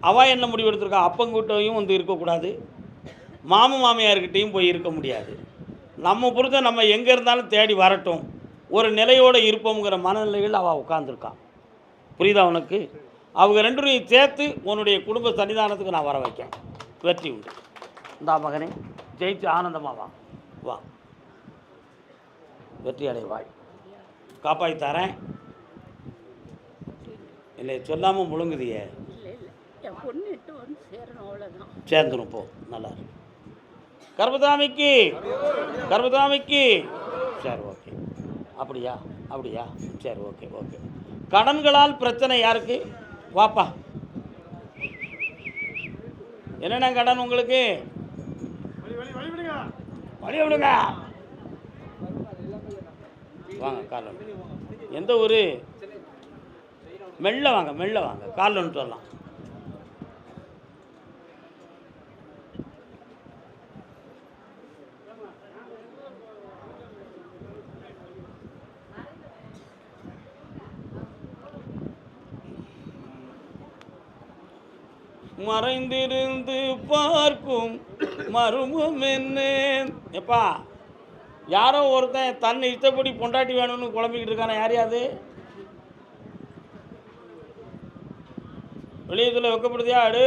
அவள் என்ன முடிவு எடுத்திருக்கா? அப்பங்கூட்டையும் வந்து இருக்கக்கூடாது, மாமியார்கிட்டையும் போய் இருக்க முடியாது. நம்ம பொறுத்த நம்ம எங்கே இருந்தாலும் தேடி வரட்டும், ஒரு நிலையோடு இருப்போங்கிற மனநிலையில் அவள் உட்காந்துருக்கான். புரியுதா உனக்கு? அவங்க ரெண்டுரையும் சேர்த்து உன்னுடைய குடும்ப சன்னிதானத்துக்கு நான் வர வைக்கேன். வெற்றி உண்டு. இந்தா மகனே, ஜெயிச்சு ஆனந்தமாக வா வா, வெற்றி அடைவாய். காப்பாற்றி தரேன். இல்லை சொல்லாமல் முழுங்குதியே. சேர்ந்துடும் போ. நல்லா கர்பதாமிக்கு கர்பதாமிக்கு. சரி ஓகே. அப்படியா அப்படியா சரி ஓகே ஓகே. கடன்களால் பிரச்சனை யாருக்கு? வாப்பா. என்னென்ன கடன் உங்களுக்கு? வழி விடுங்க. வாங்க கால். எந்த ஊர்? மெல்ல வாங்க மெல்ல வாங்க, கால் வந்துட்டு வரலாம். மறைந்திருந்து பார்க்கும் மர்மம் என்ன? எப்பா, யாரோ ஒருத்தன் தன்னை இஷ்டப்படி பொண்டாட்டி வேணும்னு குழம்பிக்கிட்டு இருக்கான. யாரையாது வெளியத்தில் வைக்கப்படுதியா? அடு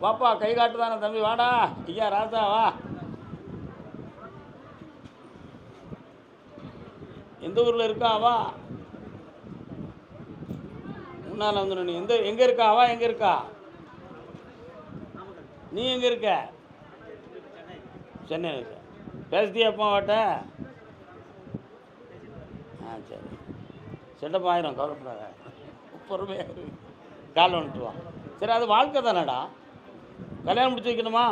வாப்பா, கை காட்டுதானே தம்பி. வாடா ஐயா ராசா வா. எந்த ஊரில் இருக்கா அவா? முன்னால் வந்து நீ எங்கே இருக்கா அவா? எங்கே இருக்கா? நீ எங்கே இருக்க? சென்னையில் இருக்க. பேசுதியா அப்பா வாட்ட? சரி, செட்டப் ஆயிரும், கவலைப்படாத. பொறுமையாக கால் வந்துட்டு வா. சரி, அது வாழ்க்கை தானடா. கல்யாணம் முடிச்சு வைக்கணுமா?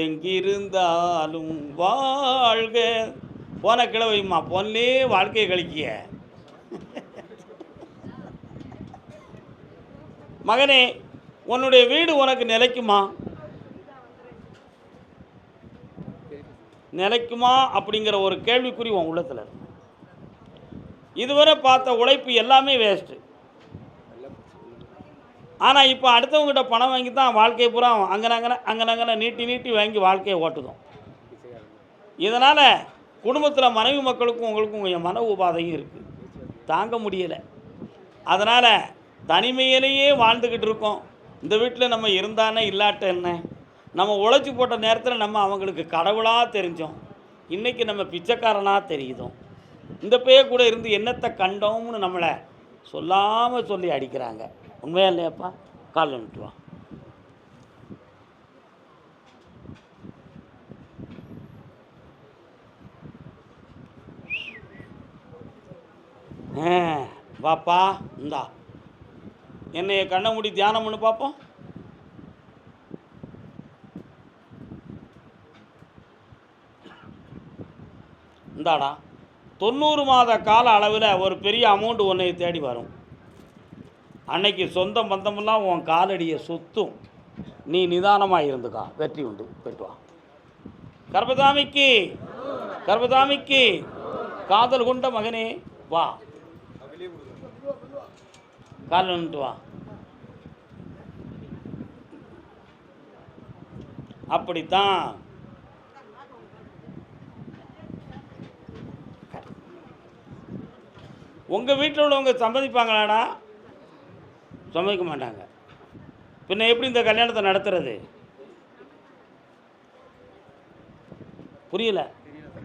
எங்கிருந்தாலும் வாழ்க. போன கிழவையுமா பொன்லே வாழ்க்கையை கழிக்கிய மகனே, உன்னுடைய வீடு உனக்கு நிலைக்குமா? நிலைக்குமா அப்படிங்கிற ஒரு கேள்விக்குறி உன் உள்ளத்தில் இருக்கு. இதுவரை பார்த்த உழைப்பு எல்லாமே வேஸ்ட்டு. ஆனால் இப்போ அடுத்தவங்ககிட்ட பணம் வாங்கி தான் வாழ்க்கையை பூரா அங்கனங்கன நீட்டி வாங்கி வாழ்க்கையை ஓட்டுதோம். இதனால் குடும்பத்தில் மனைவி மக்களுக்கும் உங்களுக்கும் கொஞ்சம் மன உபாதையும் இருக்குது, தாங்க முடியலை. அதனால் தனிமையிலேயே வாழ்ந்துக்கிட்டு இருக்கோம். இந்த வீட்டில் நம்ம இருந்தானே இல்லாட்ட என்ன? நம்ம உழைச்சி போட்ட நேரத்தில் நம்ம அவங்களுக்கு கடவுளாக தெரிஞ்சோம், இன்றைக்கி நம்ம பிச்சைக்காரனாக தெரியுதோம். இந்த பேய கூட இருந்து என்னத்தை கண்டோம்னு நம்மளை சொல்லாமல் சொல்லி அடிக்கிறாங்க. உண்மையா இல்லையாப்பா? கால் நிட்டுவான். வாப்பா, இந்தா என்னைய கண்ணை மூடி தியானம் பண்ணு பார்ப்போம். இந்தாடா, 90 மாத கால அளவில் ஒரு பெரிய அமௌண்ட் உன்னை தேடி வரும். அன்னைக்கு சொந்த பந்தமெல்லாம் உன் காலடியை சுற்றும். நீ நிதானமாக இருந்துக்கா, வெற்றி உண்டு. போயிட்டு வா. கர்பதாமிக்கு கர்பதாமிக்கு. காதல் கொண்ட மகனே வா, கால் நின்று வா. அப்படித்தான் உங்கள் வீட்டில் உள்ளவங்க சம்மதிப்பாங்களாடா? சம்மதிக்க மாட்டாங்க. பின்ன எப்படி இந்த கல்யாணத்தை நடத்துறது? புரியல.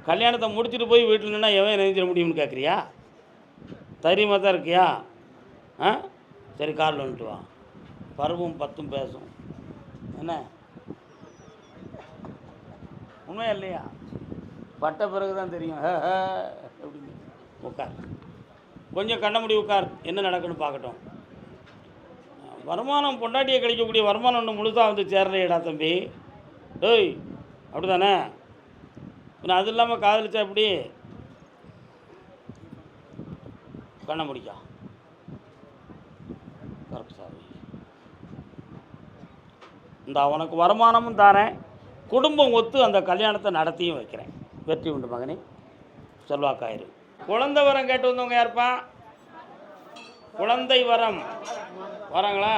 கல்யாணத்தை முடிச்சுட்டு போய் வீட்டில் நின்னா எவன் நினைச்சிட முடியும்னு கேட்குறியா? தைரியமாக தான் இருக்கியா? சரி, காலில் வந்துட்டு வா. பருவம் 10 பேசும். என்ன உண்மையா இல்லையா? பட்ட பிறகு தான் தெரியும். அப்படின்னு உட்கார், கொஞ்சம் கண்ண முடி உட்கார். என்ன நடக்குன்னு பார்க்கட்டும். வருமானம் பொண்டாட்டியை கழிக்கக்கூடிய வருமானம் ஒன்று முழுசாக வந்து சேரலையடா தம்பி. டேய், அப்படி தானே? பின்ன அது இல்லாமல் காதலிச்சா எப்படி? கண்ண முடிக்கா. கரெக்ட் சாமி. இந்த உனக்கு வருமானமும் தாரேன், குடும்பம் ஒத்து அந்த கல்யாணத்தை நடத்தியும் வைக்கிறேன். வெற்றி உண்டு மகனே, செல்வாக்காயிரு. குழந்தை வரம் கேட்டு வந்தவங்க யாருப்பா? குழந்தை வரம் வராங்களா?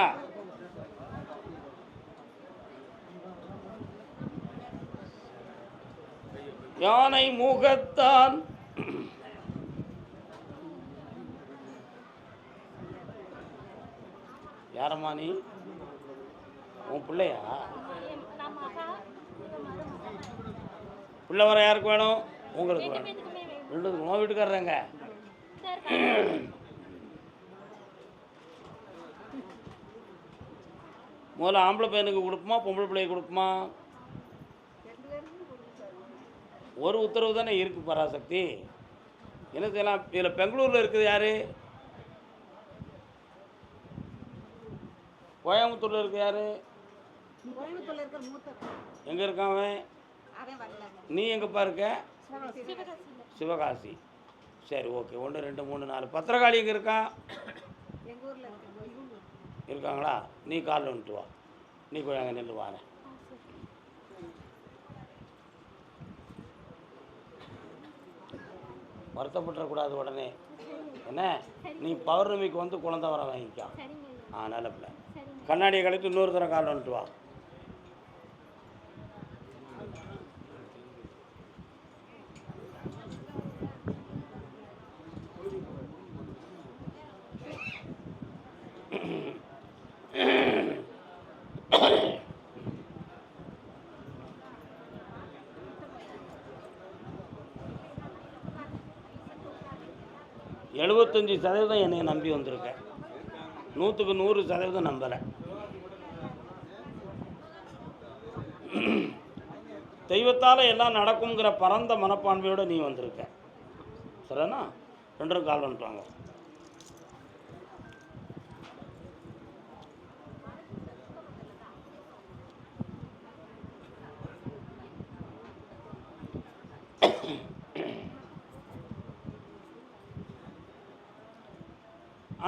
யானை முகத்தான் யாரம்மா நீ? உன் பிள்ளையா? பிள்ளை வர யாருக்கு வேணும்? உங்களுக்கு வேணும். ரெண்டுக்கும் உன் வீட்டுக்காரங்க. முதல்ல ஆம்பளை பையனுக்கு கொடுக்குமா பொம்பளை பிள்ளைக்கு கொடுக்குமா? ஒரு உத்தரவு தானே இருக்குது பராசக்தி. என்ன செய்யலாம்? இதில் பெங்களூரில் இருக்குது யார்? கோயம்புத்தூரில் இருக்கு யார்? எங்கே இருக்கான் அவன்? நீ எங்கேப்பா இருக்க? சிவகாசி. சரி, ஓகே. 1 2 3 4 பத்திரகாளி எங்கே இருக்கான்? இருக்காங்களா? நீ காலில் வந்துட்டு வா. நீ போய் அங்கே நின்று வாங்க. வருத்தப்பட்டுறக்கூடாது உடனே. என்ன நீ பௌர்ணமிக்கு வந்து குழந்தை வர வாங்கிக்கா. நல்ல பிள்ளை. கண்ணாடியை கழித்து இன்னொரு தரம் காலில் வந்துட்டு வா. எழுபத்தஞ்சு சதவீதம் என்னை நம்பி வந்திருக்கேன். 100க்கு 100% நம்பலை. தெய்வத்தால் எல்லாம் நடக்குங்கிற பரந்த மனப்பான்மையோடு நீ வந்திருக்க. சரிண்ணா? 2 கால் வந்துட்டாங்க.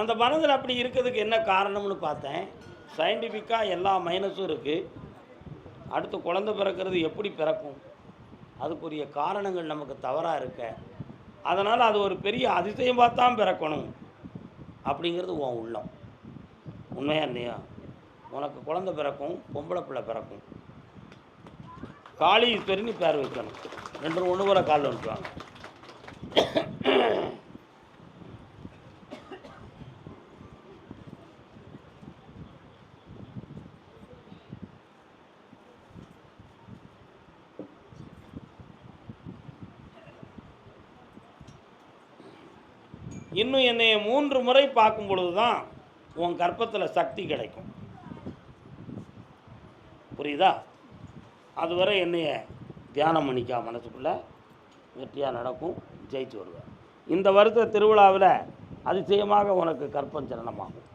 அந்த மனதில் அப்படி இருக்கிறதுக்கு என்ன காரணம்னு பார்த்தேன். சயின்டிஃபிக்காக எல்லா மைனஸும் இருக்குது. அடுத்து குழந்தை பிறக்கிறது எப்படி பிறக்கும், அதுக்குரிய காரணங்கள் நமக்கு தவறாக இருக்க. அதனால் அது ஒரு பெரிய அதிசயமாக தான் பிறக்கணும் அப்படிங்கிறது உன் உள்ளம். உண்மையா இல்லையா? உனக்கு குழந்தை பிறக்கும், பொம்பளை பிள்ளை பிறக்கும். காளி ஈஸ்வரின்னு பேர் வைக்கணும். 2 1 போல காலில் வந்துட்டுவாங்க. இன்னும் என்னை 3 முறை பார்க்கும் பொழுது தான் உன் கற்பத்தில் சக்தி கிடைக்கும். புரியுதா? அதுவரை என்னைய தியானம் பண்ணிக்கா. மனசுக்குள்ளே வெற்றியாக நடக்கும், ஜெயிச்சு வருவேன். இந்த வருஷ திருவிழாவில் அதிசயமாக உனக்கு கற்பம் சரணமாகும்.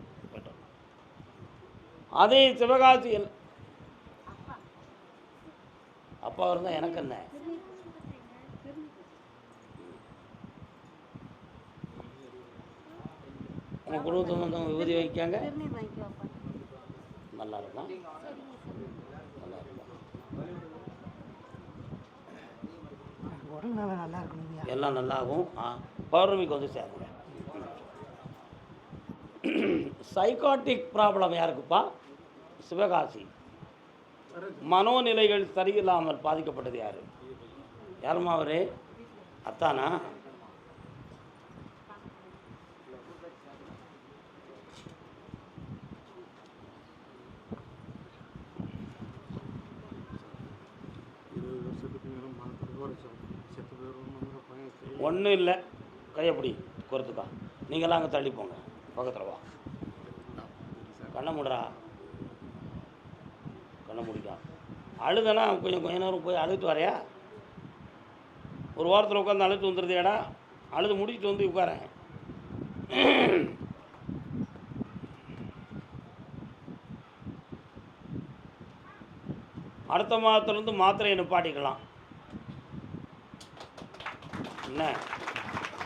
அதே சிவகாசியில் அப்பா இருந்தால் எனக்கு என்ன? உங்கள் குடும்பத்தில் வந்தவங்க விபூதி வைக்காங்க. நல்லா இருக்கும், நல்லா இருக்கும். எல்லாம் நல்லாகும். பௌர்ணமிக்கு வந்து சேருங்க. சைக்காட்டிக் ப்ராப்ளம் யாருக்குப்பா? சிவகாசி. மனோநிலைகள் சரியில்லாமல் பாதிக்கப்பட்டது யார்? யாருமா அவரு? அத்தானா? ஒன்றும் இல்லை, கையப்படி குறைத்துக்கா. நீங்களாம் அங்கே தள்ளி போங்க, பக்கத்தில் வா. கண்ணை மூடுறா, கண்ணை முடிக்கா. அழுதனா கொஞ்சம் நேரம் போய் அழுத்து வரையா? ஒரு வாரத்தில் உட்காந்து அழுத்து வந்துடுதேடா. அழுது முடிச்சுட்டு வந்து உட்காரேன். அடுத்த மாதத்துலேருந்து மாத்திரையை நிப்பாட்டிக்கலாம். என்ன,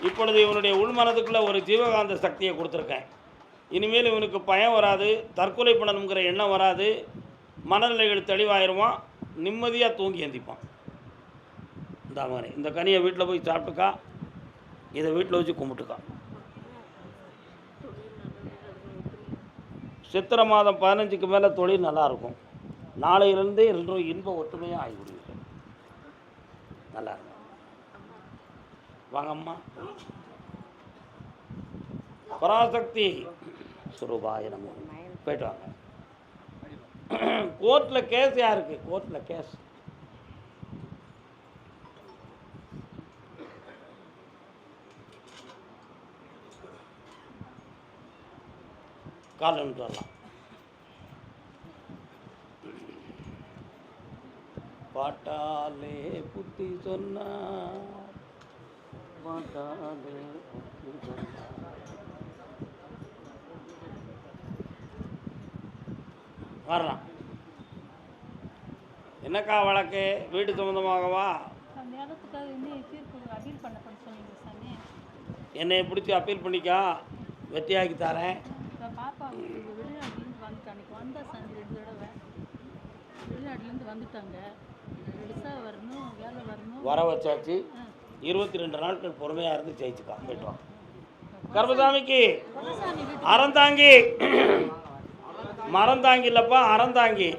இப்பொழுது இவனுடைய உள்மனதுக்குள்ளே ஒரு ஜீவகாந்த சக்தியை கொடுத்துருக்கேன். இனிமேல் இவனுக்கு பயம் வராது, தற்கொலை பண்ணணுங்கிற எண்ணம் வராது, மனநிலைகள் தெளிவாயிருவான், நிம்மதியாக தூங்கி எந்திப்பான். இந்த மாதிரி இந்த கனியை வீட்டில் போய் சாப்பிட்டுக்கா, இதை வீட்டில் வச்சு கும்பிட்டுக்கா. சித்திரை மாதம் 15க்கு மேலே தொழில் நல்லாயிருக்கும். நாளையிலேருந்தே எல்லோரும் இன்ப ஒற்றுமையாக ஆகிவிடுவீர்கள். நல்லா இருக்கும். வாங்கம்மா. பராசக்தி சுரூபாய நம்ம போய்ட்டு வாங்க. கோர்ட்டில் கேஸ் யாருக்கு? கோர்ட்டில் கேஸ் காலன்னு வரலாம். பாட்டாலே புத்தி சொன்னார், பாட்டாலே புத்தி சொன்னார். வரலாம். என்னக்கா வழக்கு? வீடு சம்மந்தமாகவா? என்னை பிடிச்சி அப்பீல் பண்ணிக்கா, வெற்றியாக்கி தரேன். வர வச்சாச்சு. 22 நாட்கள் பொறுமையாக இருந்து ஜெயிச்சுக்கா. போய்ட்டு வா. கர்மசாமிக்கு அறந்தாங்கி, மரந்தாங்கி இல்லைப்பா, அறந்தாங்கி.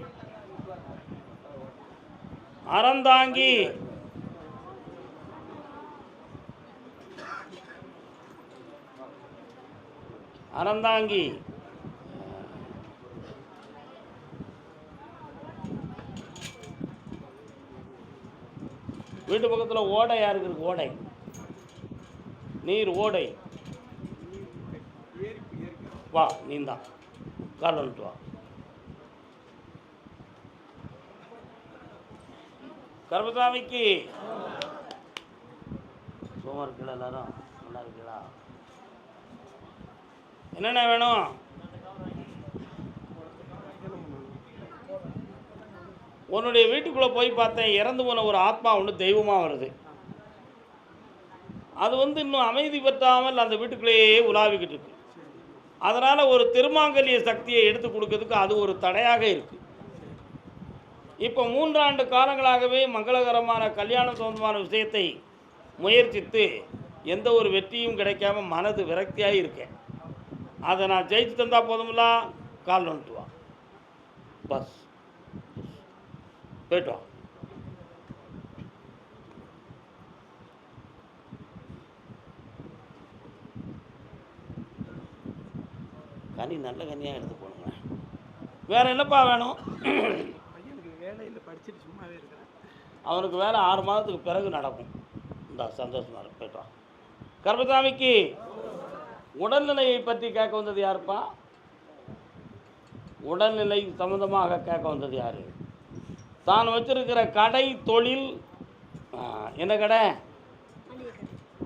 அறந்தாங்கி அறந்தாங்கி வீட்டு பக்கத்தில் ஓடை யாருக்கு இருக்கு? ஓடை, நீர் ஓடை. வா, நீந்தான் கால் வந்துட்டு வா. கர்மசாமிக்கு சும்மா இருக்கல, எல்லாரும் நல்லா இருக்கீங்களா? என்னென்ன வேணும்? உன்னுடைய வீட்டுக்குள்ளே போய் பார்த்தேன், இறந்து போன ஒரு ஆத்மா ஒன்று தெய்வமாக வருது. அது இன்னும் அமைதி பற்றாமல் அந்த வீட்டுக்குள்ளேயே உலாவிக்கிட்டு இருக்கு. அதனால் ஒரு திருமாங்கல்ய சக்தியை எடுத்து கொடுக்கறதுக்கு அது ஒரு தடையாக இருக்குது. இப்போ 3 ஆண்டு காலங்களாகவே மங்களகரமான கல்யாணம் சம்பந்தமான விஷயத்தை முயற்சித்து எந்த ஒரு வெற்றியும் கிடைக்காம மனது விரக்தியாக இருக்கேன். அதை நான் ஜெயிச்சு தந்தால் போதுமில்ல. கால் வந்துட்டு வா, பஸ் போய்ட்டு வா. கனி நல்ல கனியாக எடுத்து போடுங்க. வேறு என்னப்பா வேணும்? அவனுக்கு வேலை 6 மாதத்துக்கு பிறகு நடக்கும். இந்த சந்தோஷமாக இருக்கும். போய்ட்டு வா. கர்மசாமிக்கு உடல்நிலையை பற்றி கேட்க வந்தது யாருப்பா? உடல்நிலை சம்மந்தமாக கேட்க வந்தது யார்? தான் வச்சிருக்கிற கடை தொழில் என்ன கடை?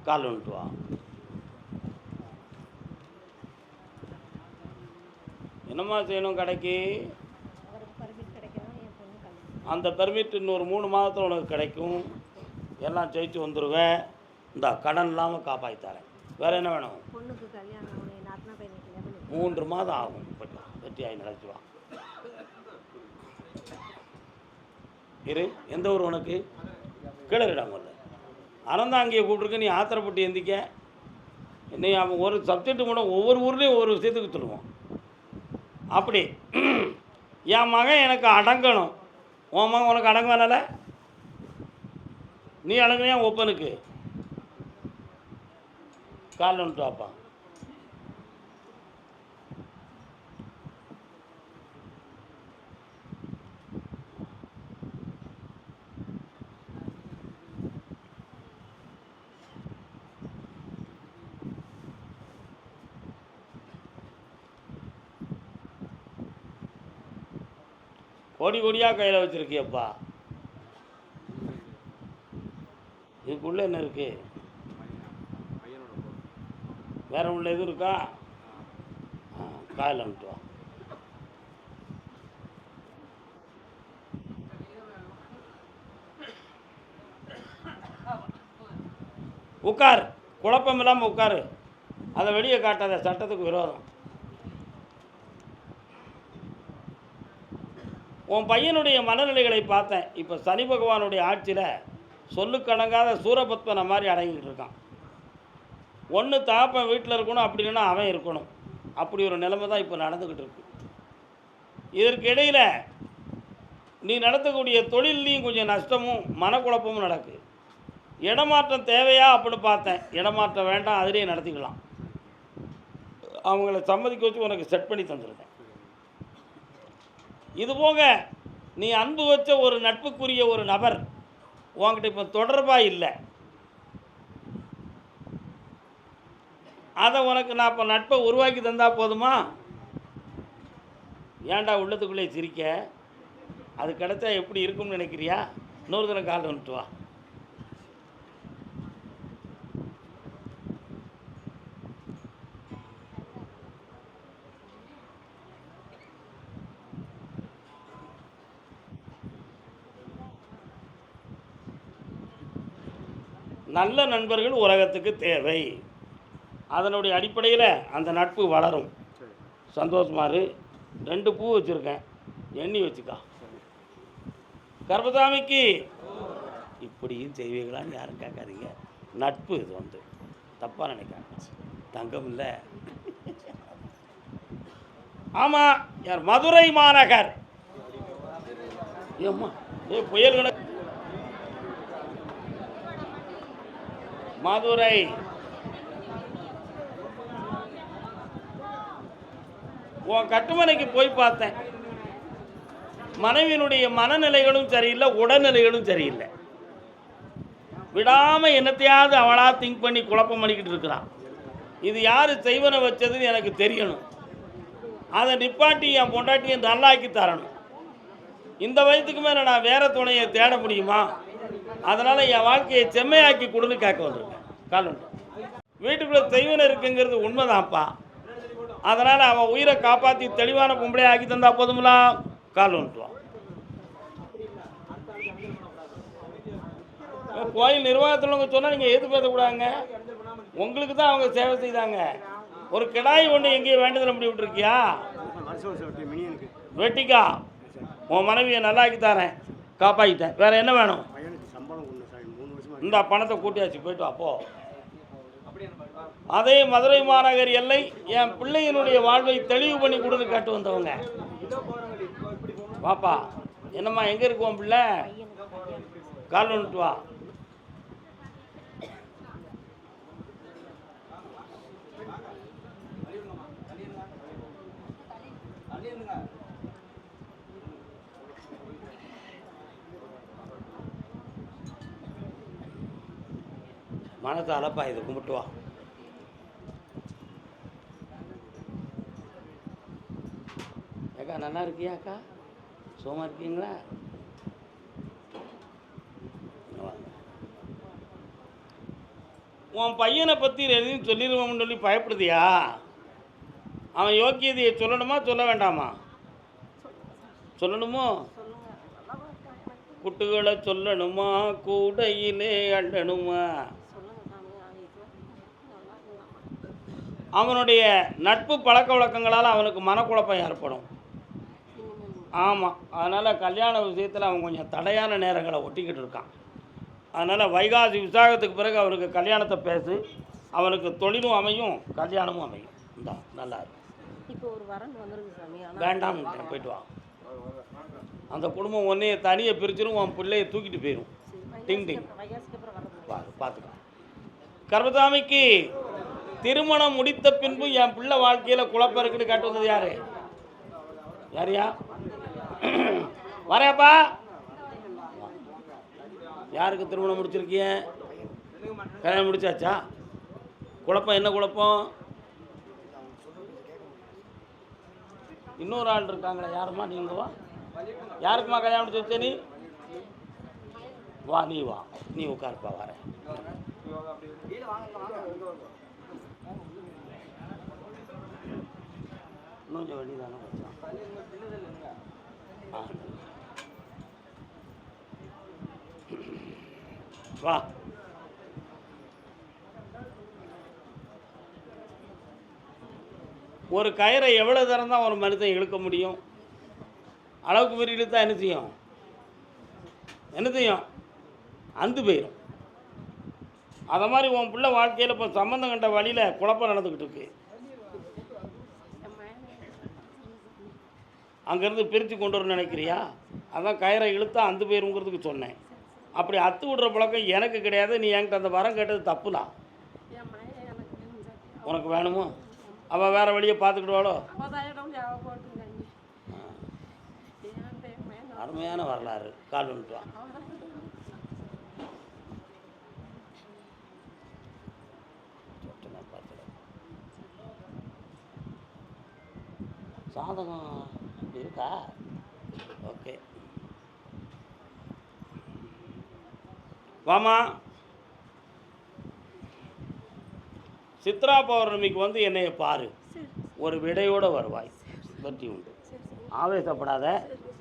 கால் வந்துட்டு வா. என்னம்மா செய்யணும் கடைக்கு? அந்த பெர்மிட் இன்னொரு 3 மாதத்தில் உனக்கு கிடைக்கும். எல்லாம் ஜெயிச்சு வந்துடுவேன். இந்த கடன் இல்லாமல் காப்பாற்றி தரேன். வேறு என்ன வேணும்? 3 மாதம் ஆகும். வெற்றியாகி நடத்துவா. இரு. எந்த ஊர் உனக்கு? கிளறிடாமல்ல. அறந்தாங்கியை கூப்பிட்ருக்கு. நீ ஆத்திரப்பட்டு எந்திக்க. நீ அவன் ஒரு சப்ஜெக்ட்டு கூட ஒவ்வொரு ஊர்லேயும் ஒவ்வொரு விஷயத்துக்கு சொல்லுவோம். அப்படி என் மகன் எனக்கு அடங்கணும். உன் மகன் உனக்கு அடங்க வேணால? நீ அடங்கினியா ஒப்பனுக்கு? கால் வந்துட்டு வாப்பா. கோடி கோடியாக கையில் வச்சுருக்கியப்பா. இதுக்குள்ளே என்ன இருக்குது? வேறு உள்ள எதுவும் இருக்கா? காயில் வந்துட்டு வா. உட்கார். குழப்பம் இல்லாமல் உட்காரு. அதை வெளியே காட்டாத, சட்டத்துக்கு விரோதம். உன் பையனுடைய மனநிலைகளை பார்த்தேன். இப்போ சனி பகவானுடைய ஆட்சியில் சொல்லுக்கடங்காத சூரபத்மனை மாதிரி அடங்கிக்கிட்டு இருக்கான். ஒன்று தாப்பன் வீட்டில் இருக்கணும், அப்படி இல்லைன்னா அவன் இருக்கணும். அப்படி ஒரு நிலைமை தான் இப்போ நடந்துக்கிட்டு இருக்கு. இதற்கு இடையில் நீ நடத்தக்கூடிய தொழிலையும் கொஞ்சம் நஷ்டமும் மனக்குழப்பமும் நடக்கு. இடமாற்றம் தேவையா அப்படின்னு பார்த்தேன். இடமாற்றம் வேண்டாம், அதிலே நடத்திக்கலாம். அவங்கள சம்மதிக்க வச்சு உனக்கு செட் பண்ணி தந்துருக்கேன். இதுபோக நீ அன்பு வச்ச ஒரு நட்புக்குரிய ஒரு நபர் உங்ககிட்ட இப்போ தொடர்பாக இல்லை. அதை உனக்கு நான் இப்போ நட்பை உருவாக்கி தந்தால் போதுமா? ஏன்டா உள்ளத்துக்குள்ளே சிரிக்க? அது கிடைச்சா எப்படி இருக்கும்னு நினைக்கிறியா? இன்னொரு தடவை கால் வந்துட்டு வா. நல்ல நண்பர்கள் உலகத்துக்கு தேவை. அதனுடைய அடிப்படையில் அந்த நட்பு வளரும். சந்தோஷமாரு 2 பூ வச்சுருக்கேன், எண்ணி வச்சுக்கா. கர்பசாமிக்கு இப்படியும் செய்வீங்களான்னு யாரும் கேட்காதீங்க. நட்பு இது வந்து தப்பாக நினைக்காங்க. தங்கம் இல்லை. ஆமாம், யார்? மதுரை மாநகர். ஏம்மா புயல் கணக்கு. மதுரை உன் கட்டுமனைக்கு போய் பார்த்தேன். மனைவியினுடைய மனநிலைகளும் சரியில்லை, உடல்நிலைகளும் சரியில்லை. விடாமல் என்னத்தையாவது அவளாக திங்க் பண்ணி குழப்பம் பண்ணிக்கிட்டு இருக்கிறான். இது யார் செய்வனை வச்சதுன்னு எனக்கு தெரியணும். அதை நிப்பாட்டி என் பொண்டாட்டியை நல்லாக்கி தரணும். இந்த வயதுக்கு மேலே நான் வேறு துணையை தேட முடியுமா? அதனால் என் வாழ்க்கையை செம்மையாக்கி கொடுன்னு கேட்க வந்துருக்கேன். கால் உண்டு. வீட்டுக்குள்ளே செய்வனை இருக்குங்கிறது உண்மைதான்ப்பா. அதனால் அவன் உயிரை காப்பாற்றி தெளிவான பொம்பளையை ஆக்கி தந்தா போதுங்களா? கால் வந்துட்டுவான். கோயில் நிர்வாகத்தில் சொன்னால் நீங்கள் எது பேசக்கூடாதுங்க. உங்களுக்கு தான் அவங்க சேவை செய்தாங்க. ஒரு கிடாய் ஒன்று எங்கேயும் வேண்டுதல் பண்ணி விட்டுருக்கியா? வெட்டிக்கா, உன் மனைவியை நல்லாக்கி தரேன், காப்பாற்றிட்டேன். வேறு என்ன வேணும்? இந்த பணத்தை கூட்டியாச்சு, போய்ட்டு அப்போ அதே மதுரை மாநகர் எல்லை என் பிள்ளையினுடைய வாழ்வை தெளிவு பண்ணி கொடுத்து கேட்டு வந்தவங்க. வாப்பா, என்னம்மா எங்கே இருக்குவோம் பிள்ளை? கால் வந்துட்டு வா. மனத்தை அலப்பா, இது கும்பிட்டு வா. அக்கா நல்லா இருக்கியா? அக்கா சுகமாக இருக்கீங்களா? உன் பையனை பற்றி எதையும் சொல்லிடுவோம்னு சொல்லி பயப்படுதியா? அவன் யோக்கியதையை சொல்லணுமா சொல்ல வேண்டாமா? சொல்லணுமோ? குட்டுகளை சொல்லணுமா, கூடையிலே அண்டணுமா? அவனுடைய நட்பு பழக்க வழக்கங்களால் அவனுக்கு மனக்குழப்பம் ஏற்படும். ஆமாம், அதனால் கல்யாண விஷயத்தில் அவன் கொஞ்சம் தடையான நேரங்களை ஒட்டிக்கிட்டு இருக்கான். அதனால் வைகாசி விசாகத்துக்கு பிறகு அவனுக்கு கல்யாணத்தை பேசு. அவனுக்கு தொழிலும் அமையும், கல்யாணமும் அமையும். இந்தா நல்லா இருக்கும். இப்போ ஒரு வரன் வந்துருக்கு சாமி. வேண்டாம், போயிட்டு வா. அந்த குடும்பம் ஒன்றைய தனியை பிரிச்சிடும், உன் பிள்ளையை தூக்கிட்டு போயிடும். டிங் டிங் பார்த்துக்க. கர்பசாமிக்கு திருமணம் முடித்த பின்பு என் பிள்ளை வாழ்க்கையில் குழப்பம் இருக்குன்னு கேட்டு வந்தது யாரு? யாரையா? வரேப்பா. யாருக்கு திருமணம் முடிச்சிருக்கிய? கல்யாணம் முடிச்சாச்சா? குழப்பம் என்ன குழப்பம்? இன்னொரு ஆள் இருக்காங்களே, யாருமா? நீங்கள் வா. யாருக்குமா கல்யாணம் முடிச்சு வச்ச? நீ வா, நீ வா, நீ உட்காருப்பா. வரேன். கொஞ்சம் வண்டி தானே வா. ஒரு கயிறை எவ்வளோ தரம் தான் ஒரு மனுஷன் இழுக்க முடியும்? அளவுக்கு மீறி இழுத்தா என்ன செய்யும்? அந்து போயிடும். அதை மாதிரி உன் பிள்ளை வாழ்க்கையில் இப்போ சம்மந்தம் கண்ட வழியில் குழப்பம் நடந்துக்கிட்டு இருக்கு. அங்கேருந்து பிரித்து கொண்டு வரணும்னு நினைக்கிறியா? அதான் கயிறை இழுத்தா அந்த போயிருங்கிறதுக்கு சொன்னேன். அப்படி அத்து விடுற பழக்கம் எனக்கு கிடையாது. நீ என்கிட்ட அந்த வரம் கேட்டது தப்புலாம். உனக்கு வேணுமோ? அவள் வேறு வழியை பார்த்துக்கிடுவாளோ? அருமையான வரலாறு. கால் வந்துட்டுவான். சாதகம் இருக்கா? ஓகே, வாமா. சித்ரா பௌர்ணமிக்கு வந்து என்னைய பாரு, ஒரு விடையோடு வருவாய், வெற்றி உண்டு. ஆவேசப்படாத,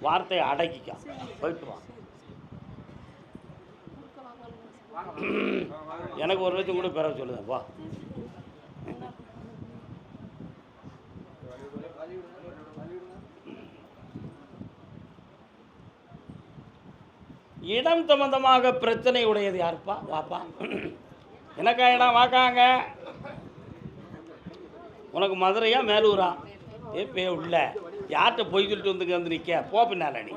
வார்த்தையை அடக்கிக்க, போயிட்டு வா. எனக்கு ஒரு லட்சம் கூட பெற சொல்லுதேன், வா. இடம் சம்பந்தமாக பிரச்சனை உடையது யாருப்பா? வாப்பா. எனக்கா இடம்? வாக்காங்க. உனக்கு மதுரையா மேலூரா? ஏ உள்ள யார்கிட்ட போய் சொல்லிட்டு வந்து நிற்க? போ பின்னால நீ,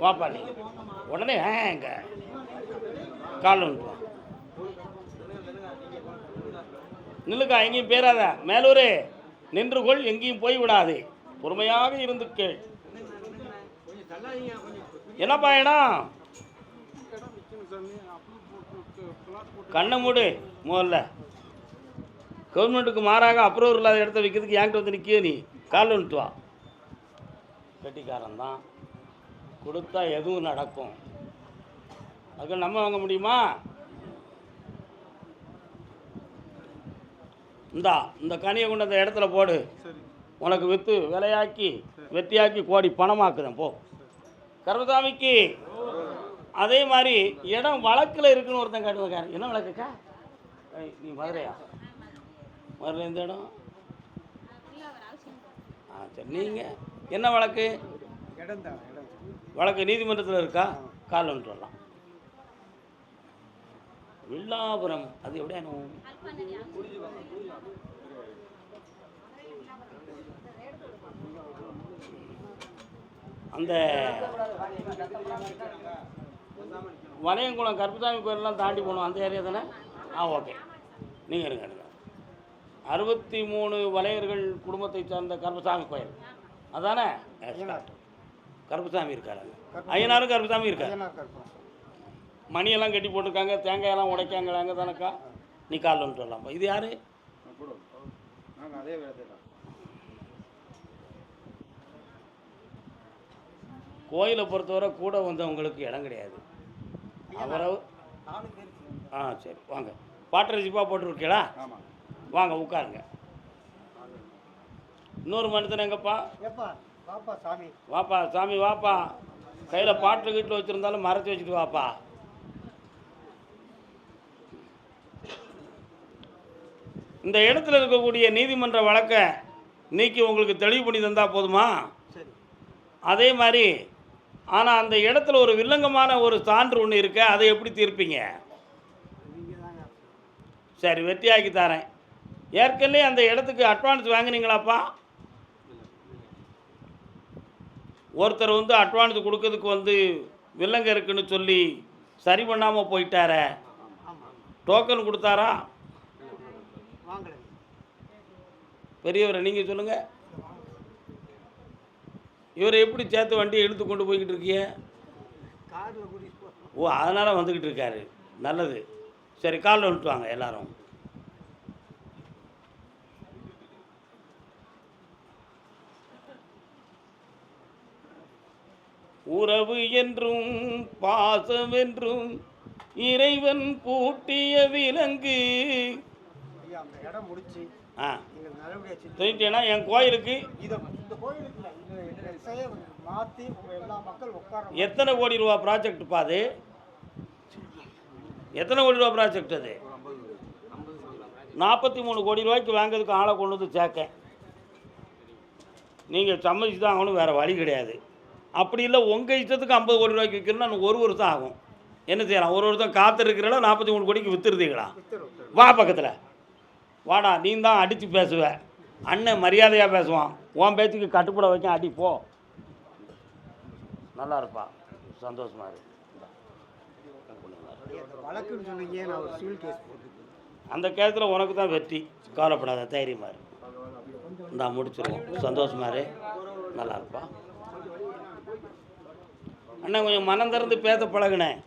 வாப்பா. நீ உடனே எங்க கால் வந்துட்டு நில்லுக்கா, எங்கேயும் பேராத. மேலூரே நின்றுகொள், எங்கேயும் போய் விடாது, பொறுமையாக இருந்து கேள். என்னப்பா இடம்? கண்ணை மூடு முதல்ல. கவர்மெண்ட்டுக்கு மாறாக அப்ரூவல் இல்லாத இடத்த விற்கிறதுக்கு என்கிட்ட வந்து நிற்கிய நீ? கால் வந்துட்டு வா. கெட்டிக்காரன் தான், கொடுத்தா எதுவும் நடக்கும். அதுக்கு நம்ம வாங்க முடியுமா? இந்த கனியை கொண்டு அந்த இடத்துல போடு, உனக்கு விற்று விலையாக்கி வெட்டியாக்கி கோடி பணமாக்குதேன். போ. கருமசாமிக்கு அதே மாதிரி இடம் வழக்கில் இருக்குன்னு ஒருத்தன் காட்டுவாங்க. என்ன வழக்குக்கா? நீ மதுரையா? மதுரை எந்த இடம்? சரி, நீங்கள் என்ன வழக்கு? வழக்கு நீதிமன்றத்தில் இருக்கா? கால் வந்துட்டு வரலாம். வில்லாபுரம் அது எப்படியா? அந்த வளையங்குளம் கருப்பசாமி கோயிலெலாம் தாண்டி போகணும், அந்த ஏரியா தானே? ஓகே, நீங்கள் இருங்க. 63 வலையர்கள் குடும்பத்தை சார்ந்த கருப்பசாமி கோயில் அதானே? கருப்பசாமி இருக்காரு, ஐயனாரும் கருப்பசாமி இருக்காரு. மணியெல்லாம் கட்டி போட்டிருக்காங்க, தேங்காயெல்லாம் உடைக்காங்க தானக்கா? நீ கால் வந்துட்டு வரலாமா? இது யார்? கோயிலை பொறுத்தவரை கூட வந்தவங்களுக்கு இடம் கிடையாது. அவரை சரி, வாங்க. பாட்டரை ஜிப்பாக போட்டுருக்கீங்களா? வாங்க உட்காருங்க. இன்னொரு மனுஷன் எங்கப்பா? வாப்பா சாமி, வாப்பா. கையில் பாட்டில் வீட்டில் வச்சுருந்தாலும் மறைச்சி வச்சுட்டு வாப்பா. இந்த இடத்துல இருக்கக்கூடிய நீதிமன்ற வழக்கை நீக்கி உங்களுக்கு தெளிவு பண்ணி தந்தால் போதுமா? அதே மாதிரி ஆனால் அந்த இடத்துல ஒரு வில்லங்கமான ஒரு சான்று ஒன்று இருக்கு, அதை எப்படி தீர்ப்பீங்க? சரி, வெற்றியாக்கி தரேன். ஏற்கனவே அந்த இடத்துக்கு அட்வான்ஸ் வாங்கினீங்களாப்பா? ஒருத்தர் வந்து அட்வான்ஸ் கொடுக்கறதுக்கு வந்து வில்லங்க இருக்குன்னு சொல்லி சரி பண்ணாமல் போயிட்டார, டோக்கன் கொடுத்தாரா? பெரியவரை நீங்கள் சொல்லுங்கள். இவரை எப்படி சேர்த்து வண்டியை இழுத்து கொண்டு போய்கிட்டு இருக்கீங்க? அதனால் வந்துக்கிட்டு இருக்காரு. நல்லது. சரி, காலில் வந்துட்டு வாங்க எல்லாரும். உறவு என்றும் பாசம் என்றும் இறைவன் பூட்டிய விலங்கு. சொல்லிட்டேன்னா என் கோயிலுக்கு எத்தனை கோடி ரூபா ப்ராஜெக்ட் பாது? எத்தனை கோடி ரூபா ப்ராஜெக்ட் அது? 43 கோடி ரூபாய்க்கு வாங்கிறதுக்கு ஆளை கொண்டு வந்து சேர்க்க நீங்கள் சம்மதிச்சு தான் ஆகணும், வேறு வழி கிடையாது. அப்படி இல்லை உங்கள் இஷ்டத்துக்கு 50 கோடி ரூபாய்க்கு விற்கிறோன்னா எனக்கு 1 வருஷம் ஆகும். என்ன செய்யலாம்? ஒரு வருஷம் காத்திருக்கிறல 43 கோடிக்கு விற்றுருந்தீங்களா? வா பக்கத்தில் வாடா, நீ தான் அடித்து பேசுவேன். அண்ணன் மரியாதையாக பேசுவான், உன் பேச்சுக்கு கட்டுப்பட வைக்க அடி போ, நல்லா இருப்பா, சந்தோஷமா இருக்கு. வழக்குன்னு சொன்னீங்க, நான் ஒரு சிவில் கேஸ் போட்டுருக்கேன். அந்த கேஸில் உனக்கு தான் வெற்றி, கவலைப்படாத, தைரியமா இரு. இந்தா முடிச்சிருவோம், சந்தோஷமா இரு, நல்லா இருப்பா. அண்ணன் கொஞ்சம் மனம் திறந்து பேச பழகுனேன்.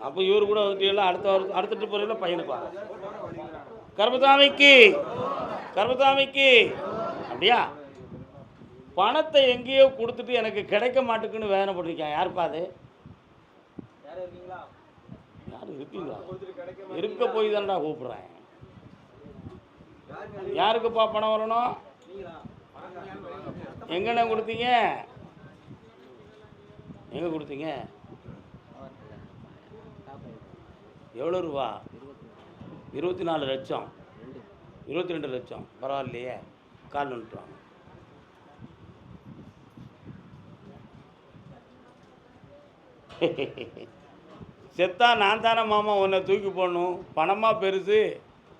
அப்போ இவர் கூட வந்துட்டீங்களா, அடுத்த போகிறீங்களா பையனுப்பா, கருப்பசாமிக்கு கருப்பசாமிக்கு அப்படியா? பணத்தை எங்கேயோ கொடுத்துட்டு எனக்கு கிடைக்க மாட்டேங்குன்னு வேதனை போட்டிருக்கேன். யாருப்பா அது? யாரும் இருக்கீங்களா? இருக்க போய் தான்டா கூப்பிட்றேன். யாருக்குப்பா பணம் வரணும்? எங்கண்ணே கொடுத்தீங்க? எங்கே கொடுத்தீங்க? எவ்வளோ ரூபா? 24 லட்சம், 22 லட்சம், பரவாயில்லையே. கால் வந்துட்டுவாங்க. செத்தா நான் தானே மாமா உன்னை தூக்கி போடணும், பணமாக பெருசு,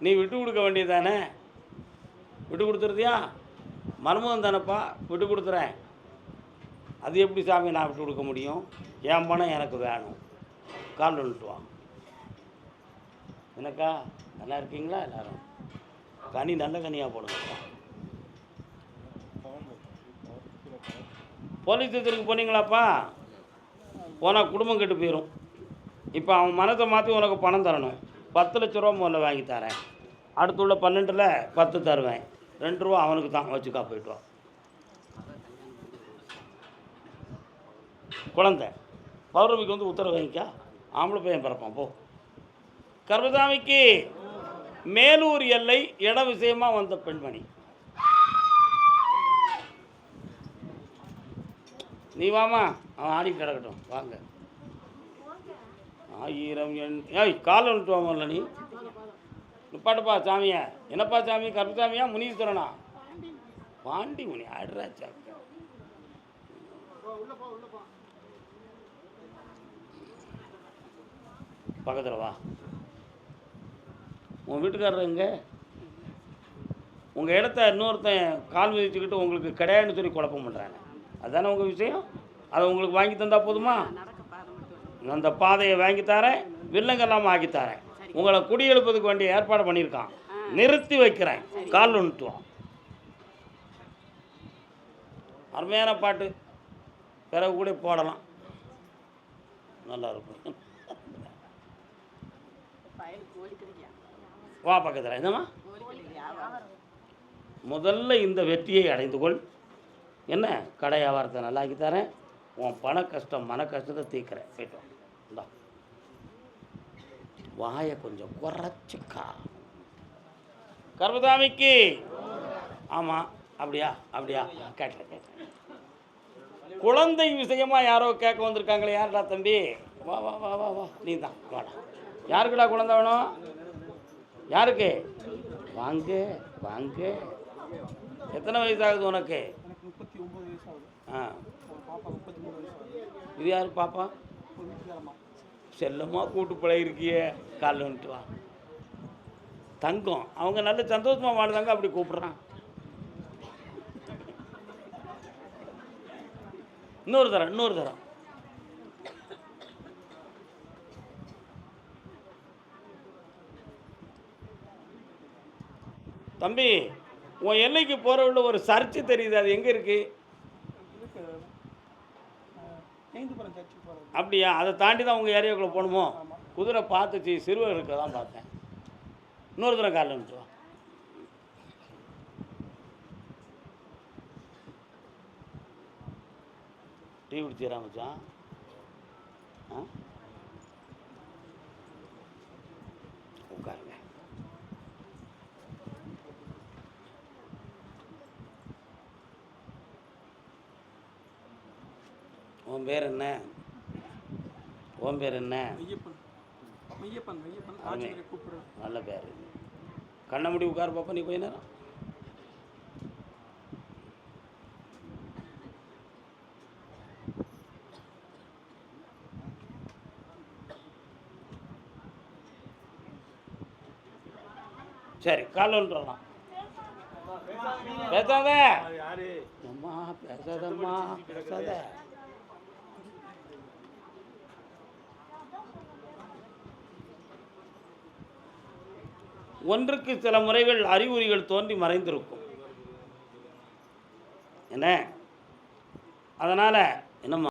நீ விட்டு கொடுக்க வேண்டியதானே. விட்டு கொடுத்துருதியா? மர்மம் தானேப்பா, விட்டு கொடுத்துறேன். அது எப்படி சாமி நான் விட்டு கொடுக்க முடியும்? என் பணம் எனக்கு வேணும். கால் வந்துட்டு வா. எனக்கா நல்லா இருக்கீங்களா எல்லாரும்? கனி நல்ல கனியாக போடுங்கப்பா. போலீஸ் ஸ்டேஷனுக்கு போனீங்களாப்பா? போனால் குடும்பம் கெட்டு போயிடும். இப்போ அவன் மனத்தை மாற்றி உனக்கு பணம் தரணும். 10 லட்ச ரூபா முதல்ல வாங்கி தரேன், அடுத்துள்ள 12ல் 10 தருவேன், 2 ரூபா அவனுக்கு தான் வச்சுக்கா, போயிட்டு வா. குழந்தை பௌர்ணமிக்கு வந்து உத்தரவு வாங்கிக்கா, ஆம்பளை பையன் பிறப்பான் போ. கருப்பசாமிக்கு மேலூர் எல்லை இட விஷயமா வந்த பெண்மணி, நீ வாமா, அவன் ஆடி கிடக்கட்டும், வாங்க. 1000 ஏய் கால் வந்துட்டு வாங்கல, நீ நிப்பாட்டுப்பா சாமியை. என்னப்பா சாமி? கருப்பசாமியா முனீஸ்வரனா? பாண்டி முனி ஆடுறா சாமி. பக்கத்தில் வா. உன் வீட்டுக்காரர் எங்கே? உங்கள் இடத்த இன்னொருத்தன் கால் மிதிச்சுக்கிட்டு உங்களுக்கு கிடையாதுன்னு சொல்லி குழப்பம் பண்ணுறாங்க, அதுதானே உங்கள் விஷயம்? அதை உங்களுக்கு வாங்கி தந்தால் போதுமா? அந்த பாதையை வாங்கி தரேன், வில்லங்கெல்லாம் ஆக்கி தரேன். உங்களை குடியெழுப்பதுக்கு வேண்டிய ஏற்பாடு பண்ணியிருக்கான், நிறுத்தி வைக்கிறேன். கால் ஒன்றுட்டுவான். அருமையான பாட்டு, பிறகு கூட போடலாம், நல்லா இருக்கும். வா பக்கத்தில். என்னம்மா? முதல்ல இந்த வெற்றியை அடைந்து கொள். என்ன கடை வியாபாரத்தை நல்லாக்கி தரேன், உன் பண கஷ்டம் மன கஷ்டத்தை தீர்க்கிறேன். போய்ட்டு இந்தா வாயை கொஞ்சம் குறைச்சிக்கா. கருப்பசாமிக்கு ஆமாம், அப்படியா அப்படியா, கேட்டேன். குழந்தை விஷயமா யாரோ கேட்க வந்திருக்காங்களே, யாருடா தம்பி? வா வா வா வா வா, நீ தான் வாடா. யாருக்குடா குழந்தை வேணும்? யாருக்கு? வாங்க வாங்க. எத்தனை வயசு ஆகுது உனக்கு? 39 வயசு ஆகுது. ஆ, பாப்பா 33 வயசு ஆகுது. இது யார் பாப்பா? செல்லமாக கூட்டு பழகிருக்கிய. காலில் வந்துட்டு வா. தங்கம், அவங்க நல்ல சந்தோஷமாக வாழ்ந்தாங்க, அப்படி கூப்பிட்றான். இன்னொரு தரம். தம்பி, உன் எல்லைக்கு போகிறவுள்ள ஒரு சர்ச்சு தெரியுது, அது எங்கே இருக்குது? அப்படியா? அதை தாண்டி தான் உங்கள் ஏரியாவுக்குள்ளே போகணுமோ? குதிரை பார்த்துச்சு, சிறுவர் இருக்க தான் பார்த்தேன். இன்னொரு தடவை காலில் வந்துட்டு வா. டீ குடிச்சிடா மச்சான்? ஆ, உட்காருங்க. உன் பேர் என்ன? உன் பேர் என்ன? நல்ல பேர். கண்ண முடி உட்காரு பாப்பா, நீ போய் நேரம். சரி காலன்றலாம் பேசாத அம்மா பேசாதம்மா பேசாத. ஒன்றுக்கு சில முறைகள் அறிகுறிகள் தோன்றி மறைந்திருக்கும் என்ன, அதனால் என்னம்மா